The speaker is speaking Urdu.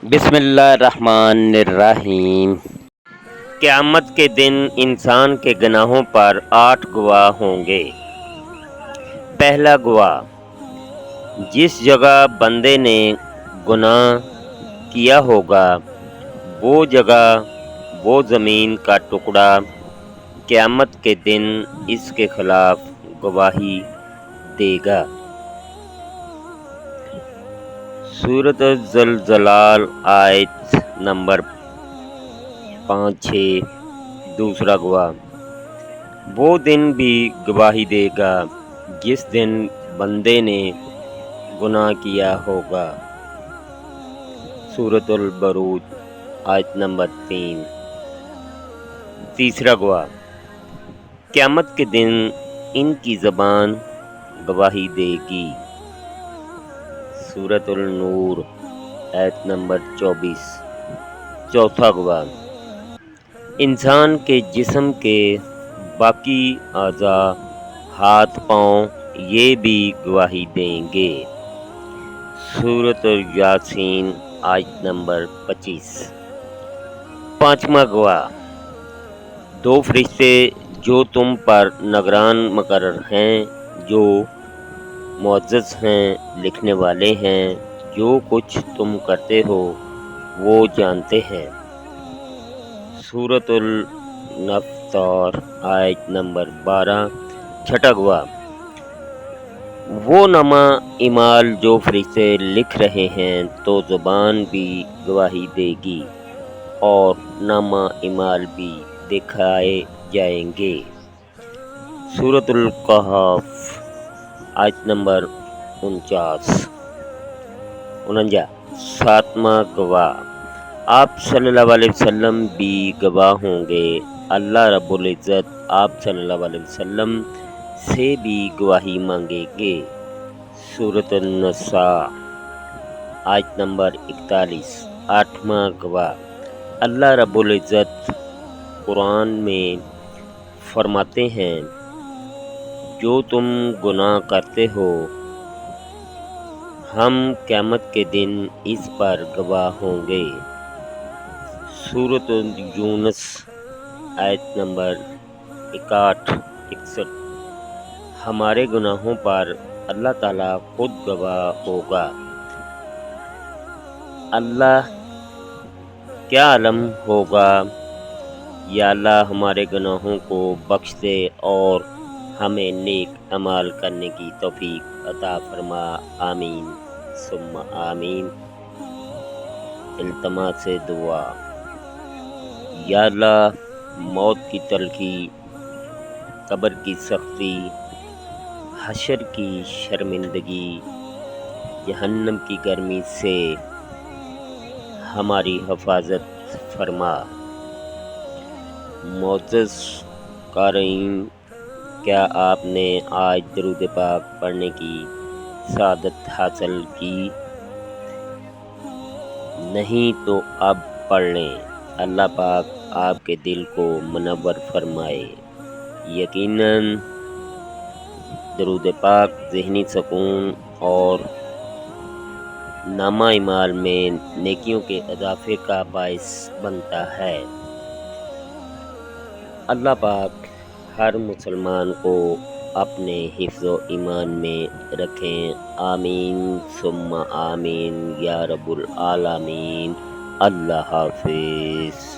بسم اللہ الرحمن الرحیم۔ قیامت کے دن انسان کے گناہوں پر 8 گواہ ہوں گے۔ پہلا گواہ، جس جگہ بندے نے گناہ کیا ہوگا وہ جگہ، وہ زمین کا ٹکڑا قیامت کے دن اس کے خلاف گواہی دے گا۔ سورۃ الزلزال آیت نمبر 5-6۔ دوسرا گواہ، وہ دن بھی گواہی دے گا جس دن بندے نے گناہ کیا ہوگا۔ سورۃ البروج آیت نمبر 3۔ تیسرا گواہ، قیامت کے دن ان کی زبان گواہی دے گی۔ سورۃ النور آیت نمبر 24۔ چوتھا گواہ، انسان کے جسم کے باقی اعضاء، ہاتھ پاؤں، یہ بھی گواہی دیں گے۔ سورۃ یاسین آیت نمبر 25۔ پانچواں گواہ، 2 فرشتے جو تم پر نگران مقرر ہیں، جو معزز ہیں، لکھنے والے ہیں، جو کچھ تم کرتے ہو وہ جانتے ہیں۔ سورۃ الانفطار آیت نمبر 12۔ چھٹا گواہ، وہ نامہ اعمال جو فرشتے لکھ رہے ہیں تو زبان بھی گواہی دے گی اور نامہ اعمال بھی دکھائے جائیں گے۔ سورۃ القحف آیت نمبر 49۔ ساتواں گواہ، آپ صلی اللہ علیہ وسلم بھی گواہ ہوں گے۔ اللہ رب العزت آپ صلی اللہ علیہ وسلم سے بھی گواہی مانگیں گے۔ سورۃ النساء آیت نمبر 41۔ آٹھواں گواہ، اللہ رب العزت قرآن میں فرماتے ہیں، جو تم گناہ کرتے ہو ہم قیامت کے دن اس پر گواہ ہوں گے۔ سورۃ یونس آیت نمبر 61۔ ہمارے گناہوں پر اللہ تعالیٰ خود گواہ ہوگا۔ اللہ کیا علم ہوگا، یا اللہ ہمارے گناہوں کو بخش دے اور ہمیں نیک اعمال کرنے کی توفیق عطا فرما۔ آمین ثم آمین۔ التماس دعا، یا اللہ موت کی تلخی، قبر کی سختی، حشر کی شرمندگی، جہنم کی گرمی سے ہماری حفاظت فرما۔ معزز قارئین، کیا آپ نے آج درود پاک پڑھنے کی سعادت حاصل کی؟ نہیں تو اب پڑھ لیں۔ اللہ پاک آپ کے دل کو منور فرمائے۔ یقیناً درود پاک ذہنی سکون اور نامہ اعمال میں نیکیوں کے اضافے کا باعث بنتا ہے۔ اللہ پاک ہر مسلمان کو اپنے حفظ و ایمان میں رکھیں۔ آمین ثم آمین یا رب العالمین۔ اللہ حافظ۔